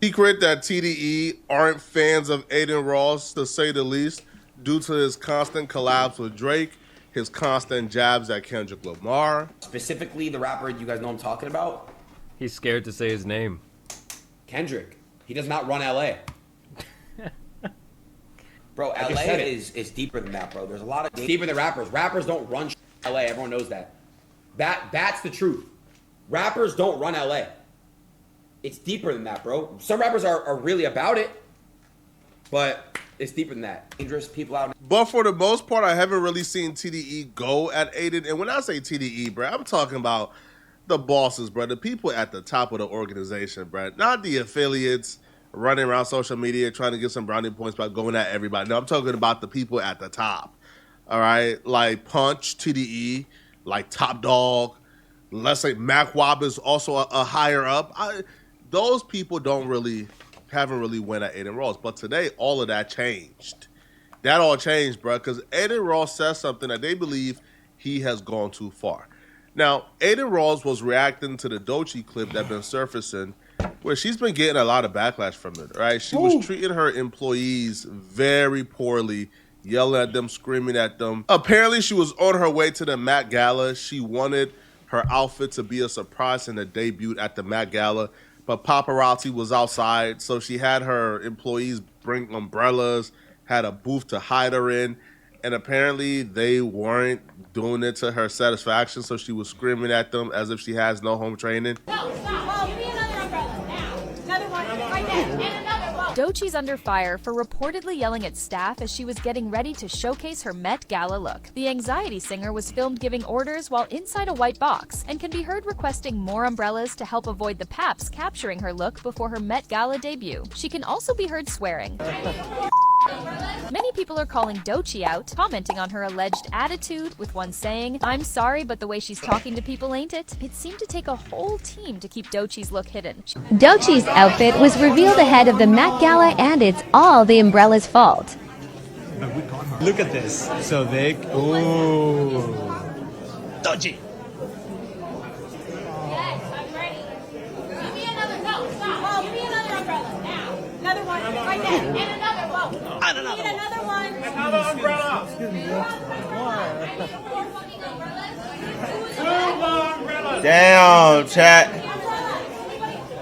Secret that TDE aren't fans of Adin Ross, to say the least, due to his constant collabs with Drake, his constant jabs at Kendrick Lamar. Specifically, the rapper you guys know I'm talking about? He's scared to say his name. Kendrick. He does not run LA. Bro, LA is deeper than that, bro. There's a lot of deeper than rappers. Rappers don't run LA. Everyone knows that. That's the truth. Rappers don't run LA. It's deeper than that, bro. Some rappers are really about it, but it's deeper than that. Dangerous people out. But for the most part, I haven't really seen TDE go at Adin. And when I say TDE, bro, I'm talking about the bosses, bro. The people at the top of the organization, bro. Not the affiliates running around social media trying to get some brownie points by going at everybody. No, I'm talking about the people at the top. All right? Like Punch, TDE, like Top Dog. Let's say Mac Wab is also a higher up. Those people haven't really went at Adin Ross. But today, all of that changed. That all changed, bro, because Adin Ross says something that they believe he has gone too far. Now, Adin Ross was reacting to the Doechii clip that's been surfacing, where she's been getting a lot of backlash from it, right? She was treating her employees very poorly, yelling at them, screaming at them. Apparently, she was on her way to the Met Gala. She wanted her outfit to be a surprise in the debut at the Met Gala, but paparazzi was outside, so she had her employees bring umbrellas, had a booth to hide her in, and apparently they weren't doing it to her satisfaction, so she was screaming at them as if she has no home training. No, stop. Give me another umbrella now. Another one right there, and another one. Doechii's under fire for reportedly yelling at staff as she was getting ready to showcase her Met Gala look. The anxiety singer was filmed giving orders while inside a white box and can be heard requesting more umbrellas to help avoid the paps capturing her look before her Met Gala debut. She can also be heard swearing. Many people are calling Doechii out, commenting on her alleged attitude, with one saying, "I'm sorry, but the way she's talking to people, ain't it?" It seemed to take a whole team to keep Doechii's look hidden. Doechii's outfit was revealed ahead of the Met Gala, and it's all the umbrella's fault. Look at this. So they... Ooh. Doechii. Yes, I'm ready. Give me another. No, stop. Give me another umbrella now. Another one right there, and another one. I need another one. Another umbrella. Excuse me. I need four fucking umbrellas. Two more umbrellas. Damn, chat.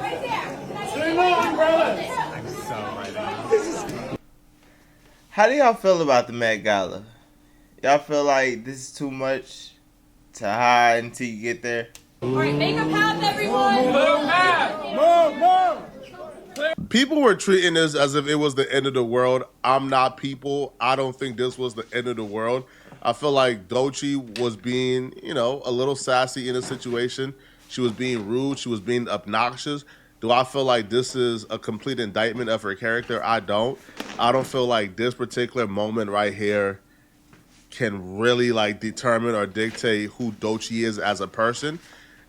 Right there. Two more umbrellas. I'm so ready. How do y'all feel about the Met Gala? Y'all feel like this is too much to hide until you get there? All right, make a path, everyone. People were treating this as if it was the end of the world. I'm not people. I don't think this was the end of the world. I feel like Doechii was being, a little sassy in a situation. She was being rude. She was being obnoxious. Do I feel like this is a complete indictment of her character? I don't. I don't feel like this particular moment right here can really determine or dictate who Doechii is as a person.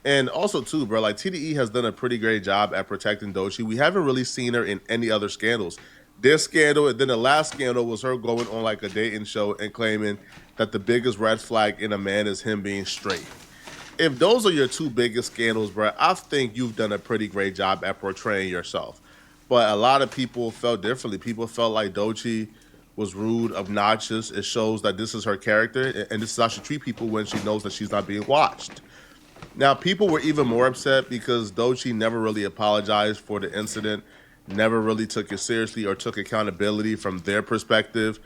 And also too, bro, TDE has done a pretty great job at protecting Doechii. We haven't really seen her in any other scandals. This scandal and then the last scandal was her going on a dating show and claiming that the biggest red flag in a man is him being straight. If those are your two biggest scandals, bro, I think you've done a pretty great job at portraying yourself. But a lot of people felt differently. People felt like Doechii was rude, obnoxious. It shows that this is her character, and this is how she treats people when she knows that she's not being watched. Now, people were even more upset because Doechii never really apologized for the incident, never really took it seriously or took accountability from their perspective,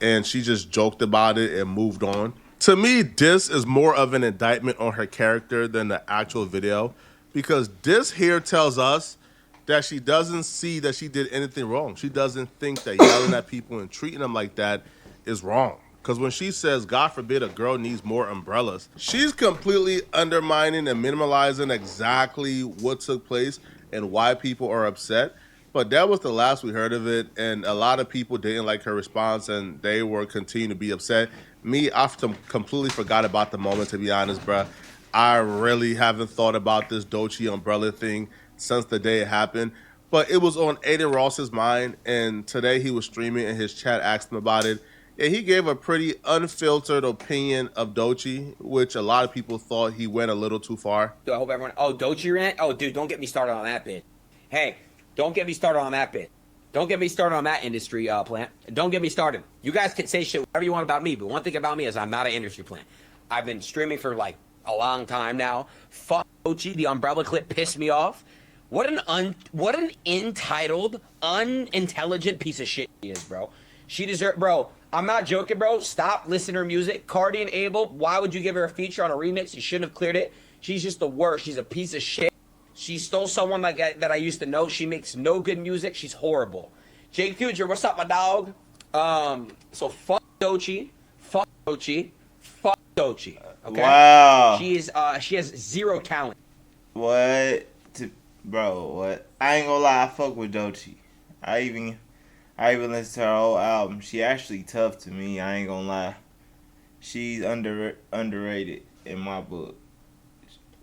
and she just joked about it and moved on. To me, this is more of an indictment on her character than the actual video, because this here tells us that she doesn't see that she did anything wrong. She doesn't think that yelling at people and treating them like that is wrong. Because when she says, God forbid a girl needs more umbrellas, she's completely undermining and minimalizing exactly what took place and why people are upset. But that was the last we heard of it, and a lot of people didn't like her response, and they were continuing to be upset. Me, I completely forgot about the moment, to be honest, bruh. I really haven't thought about this Doechii umbrella thing since the day it happened. But it was on Adin Ross's mind, and today he was streaming, and his chat asked him about it. And he gave a pretty unfiltered opinion of Doechii, which a lot of people thought he went a little too far. I hope everyone... Oh, Doechii rant? Oh, dude, don't get me started on that bit. Hey, Don't get me started on that bit. Don't get me started on that industry plant. Don't get me started. You guys can say shit whatever you want about me, but one thing about me is I'm not an industry plant. I've been streaming for like a long time now. Fuck Doechii, the umbrella clip pissed me off. What an entitled, unintelligent piece of shit she is, bro. She deserves, bro. I'm not joking, bro. Stop listening to her music. Cardi and Abel, why would you give her a feature on a remix? You shouldn't have cleared it. She's just the worst. She's a piece of shit. She stole someone that I used to know. She makes no good music. She's horrible. Jake Future, what's up, my dog? So fuck Doechii. Fuck Doechii. Fuck Doechii. Okay? Wow. She has zero talent. What? Bro, what? I ain't gonna lie, I fuck with Doechii. I even listened to her whole album. She actually tough to me, I ain't gonna lie. She's underrated in my book.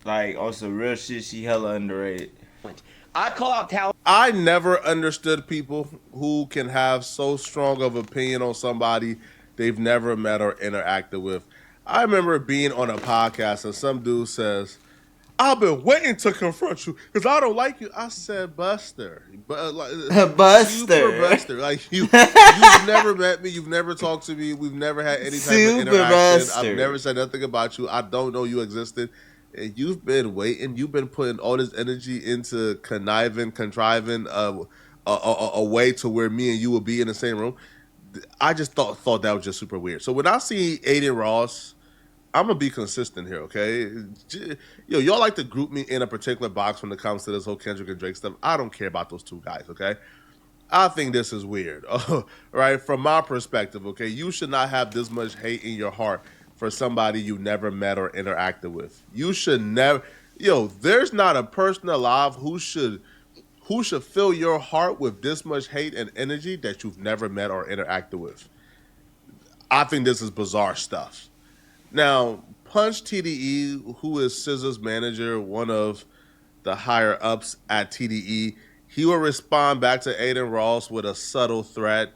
Like, on some real shit, she hella underrated. I call out talent. I never understood people who can have so strong of opinion on somebody they've never met or interacted with. I remember being on a podcast and some dude says, I've been waiting to confront you because I don't like you. I said, Buster. Buster. Super Buster. Like, you've never met me. You've never talked to me. We've never had any type of interaction. Buster. I've never said nothing about you. I don't know you existed. And you've been waiting. You've been putting all this energy into contriving a way to where me and you will be in the same room. I just thought that was just super weird. So when I see Adin Ross, I'm gonna be consistent here, okay? Yo, y'all like to group me in a particular box when it comes to this whole Kendrick and Drake stuff. I don't care about those two guys, okay? I think this is weird, right? From my perspective, okay? You should not have this much hate in your heart for somebody you never met or interacted with. You should never, there's not a person alive who should fill your heart with this much hate and energy that you've never met or interacted with. I think this is bizarre stuff. Now, Punch TDE, who is SZA's manager, one of the higher ups at TDE, he will respond back to Adin Ross with a subtle threat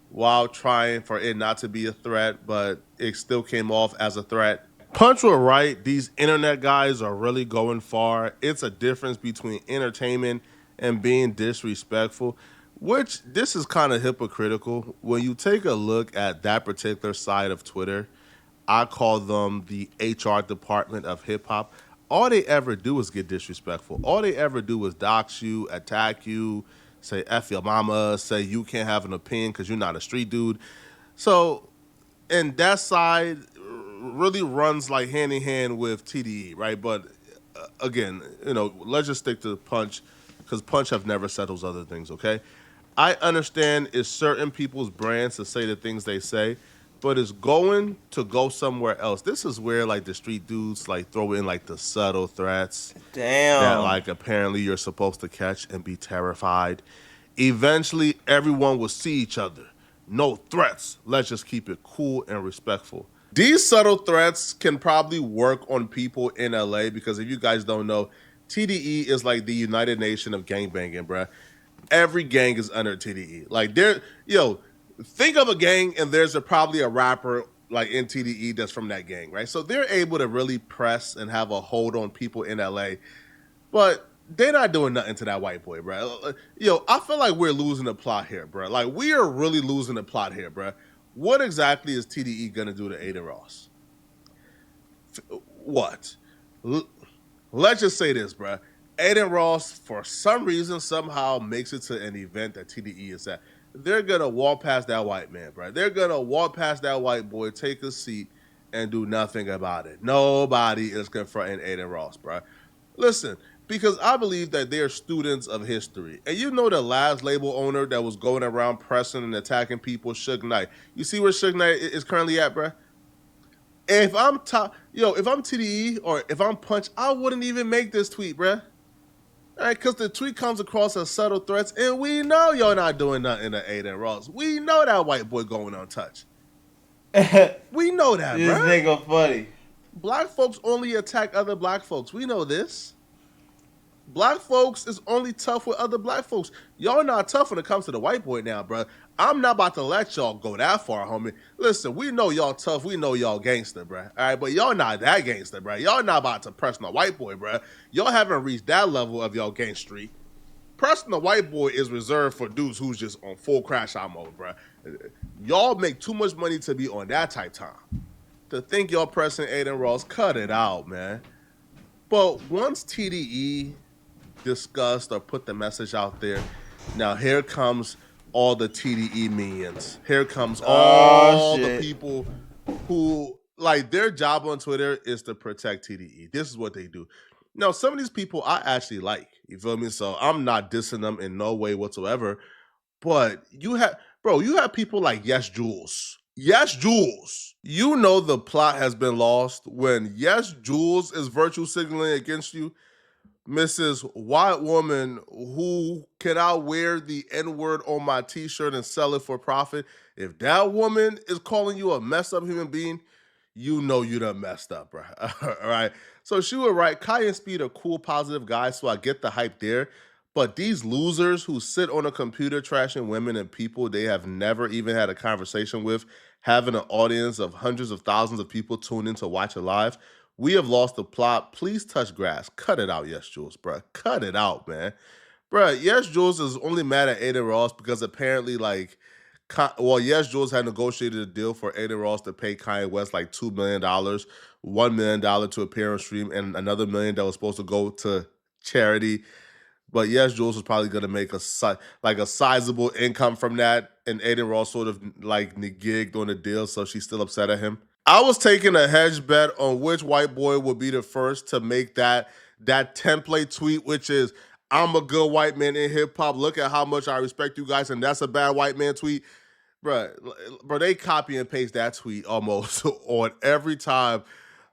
while trying for it not to be a threat, but it still came off as a threat. Punch will write, these internet guys are really going far. It's a difference between entertainment and being disrespectful, which this is kind of hypocritical. When you take a look at that particular side of Twitter, I call them the HR department of hip-hop. All they ever do is get disrespectful. All they ever do is dox you, attack you, say F your mama, say you can't have an opinion because you're not a street dude. So, and that side really runs like hand in hand with TDE, right? But again, let's just stick to Punch because Punch have never said those other things, okay? I understand it's certain people's brands to say the things they say, but it's going to go somewhere else. This is where like the street dudes like throw in like the subtle threats. Damn. That like apparently you're supposed to catch and be terrified. Eventually everyone will see each other. No threats. Let's just keep it cool and respectful. These subtle threats can probably work on people in LA because if you guys don't know, TDE is like the United Nation of gangbanging, bruh. Every gang is under TDE. Like think of a gang and there's probably a rapper like in TDE that's from that gang, right? So they're able to really press and have a hold on people in LA, but they're not doing nothing to that white boy, bro. I feel like we're losing the plot here, bro. Like we are really losing the plot here, bro. What exactly is TDE gonna do to Adin Ross? What? Let's just say this, bro. Adin Ross, for some reason, somehow makes it to an event that TDE is at. They're going to walk past that white man, bro. They're going to walk past that white boy, take a seat, and do nothing about it. Nobody is confronting Adin Ross, bro. Listen, because I believe that they're students of history. And the last label owner that was going around pressing and attacking people, Suge Knight. You see where Suge Knight is currently at, bro? If I'm TDE or if I'm Punch, I wouldn't even make this tweet, bro. All right, because the tweet comes across as subtle threats, and we know y'all not doing nothing to Adin Ross. We know that white boy going untouched. We know that, bro. This nigga funny. Black folks only attack other black folks. We know this. Black folks is only tough with other black folks. Y'all not tough when it comes to the white boy now, bro. I'm not about to let y'all go that far, homie. Listen, we know y'all tough. We know y'all gangster, bro. All right, but y'all not that gangster, bro. Y'all not about to press no white boy, bro. Y'all haven't reached that level of y'all gangstery. Pressing the white boy is reserved for dudes who's just on full crash out mode, bro. Y'all make too much money to be on that type time. To think y'all pressing Adin Ross, cut it out, man. But once TDE discussed or put the message out there, now here comes all the TDE minions. Here comes all the people who, like, their job on Twitter is to protect TDE. This is what they do. Now, some of these people I actually like. You feel me? So I'm not dissing them in no way whatsoever. But you have people like Yes Jules. Yes Jules. You know the plot has been lost when Yes Jules is virtue signaling against you. Mrs. White Woman who cannot wear the N-word on my t-shirt and sell it for profit. If that woman is calling you a messed up human being, you know you done messed up, bro. All right. So she was right. Kai and Speed are cool, positive guys, so I get the hype there. But these losers who sit on a computer trashing women and people they have never even had a conversation with, having an audience of hundreds of thousands of people tune in to watch it live, we have lost the plot. Please touch grass. Cut it out, Yes Jules, bro. Cut it out, man. Bro, Yes Jules is only mad at Adin Ross because apparently, like, Yes Jules had negotiated a deal for Adin Ross to pay Kanye West like $2 million, $1 million to appear on stream, and another $1 million that was supposed to go to charity. But Yes Jules was probably going to make a sizable income from that, and Adin Ross sort of like gigged on the deal, so she's still upset at him. I was taking a hedge bet on which white boy would be the first to make that template tweet, which is, I'm a good white man in hip hop. Look at how much I respect you guys, and that's a bad white man tweet. Bro, they copy and paste that tweet almost on every time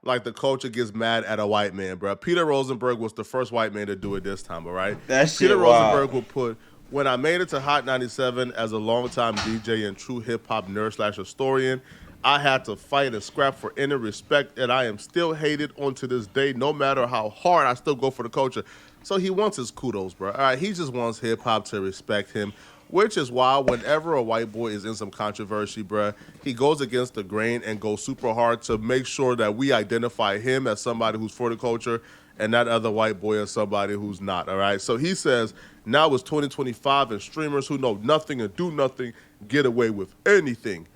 like the culture gets mad at a white man, bro. Peter Rosenberg was the first white man to do it this time, all right? Peter Rosenberg will put, when I made it to Hot 97 as a longtime DJ and true hip-hop nerd/historian, I had to fight and scrap for inner respect, and I am still hated on to this day. No matter how hard, I still go for the culture. So he wants his kudos, bro. All right, he just wants hip-hop to respect him, which is why whenever a white boy is in some controversy, bruh, he goes against the grain and goes super hard to make sure that we identify him as somebody who's for the culture and that other white boy as somebody who's not, all right? So he says, now it's 2025 and streamers who know nothing and do nothing get away with anything.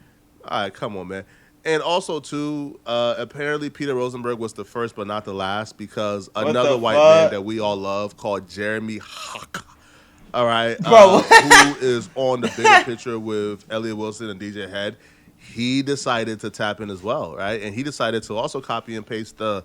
All right, come on, man. And also, too, apparently Peter Rosenberg was the first but not the last because another white man that we all love called Jeremy Hawk, all right, who is on the bigger picture with Elliot Wilson and DJ Head, he decided to tap in as well, right? And he decided to also copy and paste the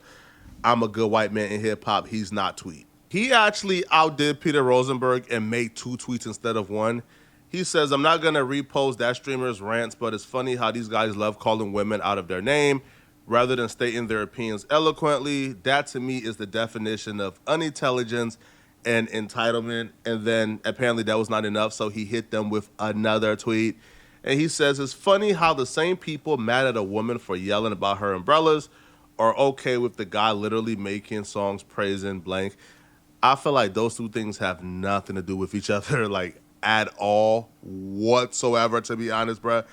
I'm a good white man in hip-hop, he's not tweet. He actually outdid Peter Rosenberg and made 2 tweets instead of 1. He says, I'm not going to repost that streamer's rants, but it's funny how these guys love calling women out of their name rather than stating their opinions eloquently. That, to me, is the definition of unintelligence and entitlement. And then apparently that was not enough, so he hit them with another tweet. And he says, it's funny how the same people mad at a woman for yelling about her umbrellas are okay with the guy literally making songs praising blank. I feel like those two things have nothing to do with each other, like, at all whatsoever, to be honest, bruh.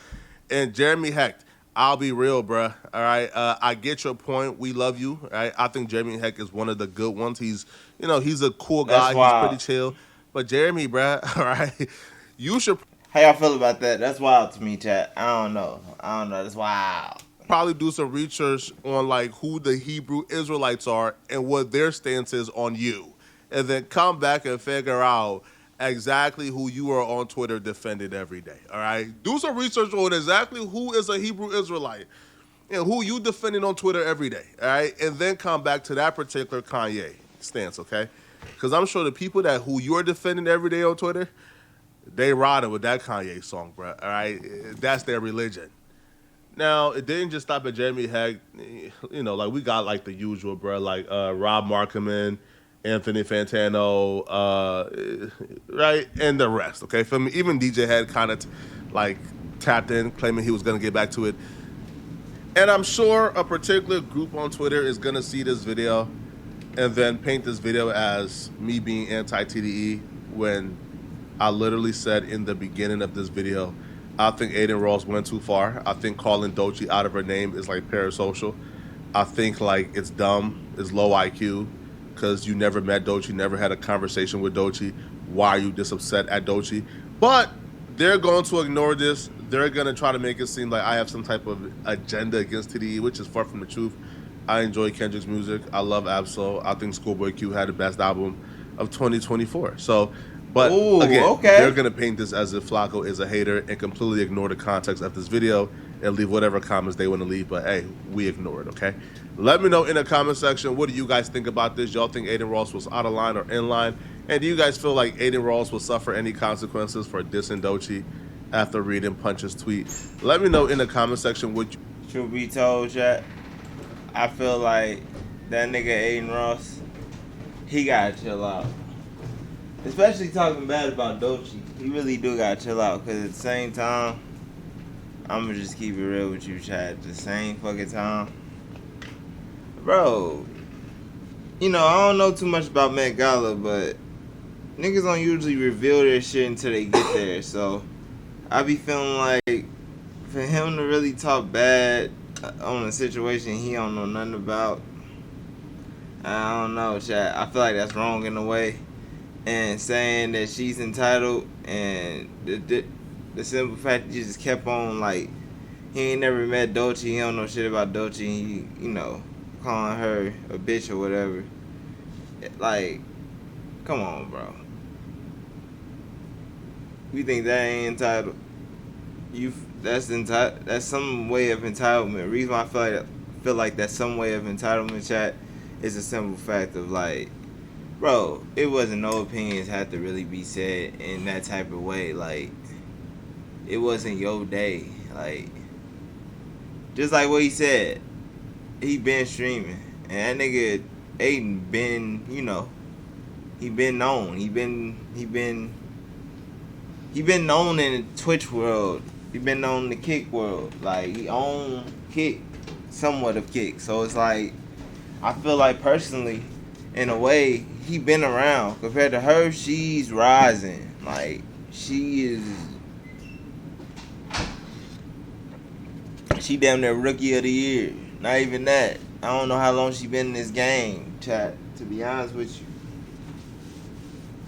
And Jeremy Hecht, I'll be real, bruh. All right, I get your point. We love you. All right, I think Jeremy Hecht is one of the good ones. He's a cool guy. He's pretty chill. But Jeremy, bruh, all right, you should. How y'all feel about that? That's wild to me, chat. I don't know. That's wild. Probably do some research on like who the Hebrew Israelites are and what their stance is on you, and then come back and figure out exactly who you are on Twitter defending every day, all right? Do some research on exactly who is a Hebrew Israelite and who you defending on Twitter every day, all right? And then come back to that particular Kanye stance, okay? Because I'm sure the people who you're defending every day on Twitter, they riding with that Kanye song, bro, all right? That's their religion. Now, it didn't just stop at Jeremy Hecht. Like we got like the usual, bro, like Rob Markman, Anthony Fantano, right, and the rest. Okay, for me, even DJ had kind of tapped in, claiming he was going to get back to it. And I'm sure a particular group on Twitter is going to see this video and then paint this video as me being anti-TDE when I literally said in the beginning of this video, I think Adin Ross went too far. I think calling Doechii out of her name is like parasocial. I think like it's dumb, it's low IQ. Because you never met Doechii, never had a conversation with Doechii. why are you this upset at Doechii? But they're going to ignore this. They're going to try to make it seem like I have some type of agenda against TDE, which is far from the truth. I enjoy Kendrick's music. I love Absol. I think Schoolboy Q had the best album of 2024. So, but Ooh, again, okay. they're going to paint this as if Flacco is a hater and completely ignore the context of this video and leave whatever comments they want to leave. But hey, we ignore it, okay? Let me know in the comment section, what do you guys think about this? Y'all think Adin Ross was out of line or in line? And do you guys feel like Adin Ross will suffer any consequences for dissing Doechii after reading Punch's tweet? Let me know in the comment section what you... Truth be told, chat, I feel like that nigga Adin Ross, he gotta chill out. Especially talking bad about Doechii. He really do gotta chill out, because at the same time, I'ma just keep it real with you, chat. At the same fucking time, bro, you know, I don't know too much about Met Gala, but niggas don't usually reveal their shit until they get there. So I be feeling like for him to really talk bad on a situation he don't know nothing about, I don't know, chat. I feel like that's wrong in a way. And saying that she's entitled, and the simple fact that you just kept on, like, he ain't never met Doechii, he don't know shit about Doechii, he, you know, calling her a bitch or whatever. Like, come on, bro. You think that ain't entitled? That's some way of entitlement. The reason why I feel like that's some way of entitlement, chat, is a simple fact of, like, bro, it wasn't no opinions had to really be said in that type of way. Like, it wasn't your day. Like, just like what he said, he been streaming, and that nigga Adin been, you know, he been known. He been known in the Twitch world. He been known in the Kick world. Like, he owned Kick, somewhat of Kick. So it's like, I feel like personally, in a way, he been around. Compared to her, she's rising. Like, she damn near rookie of the year. Not even that. I don't know how long she been in this game, chat, to be honest with you.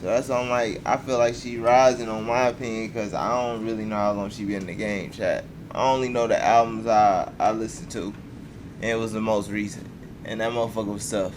So that's on, like, I feel like she rising on my opinion, because I don't really know how long she been in the game, chat. I only know the albums I listened to, and it was the most recent. And that motherfucker was tough.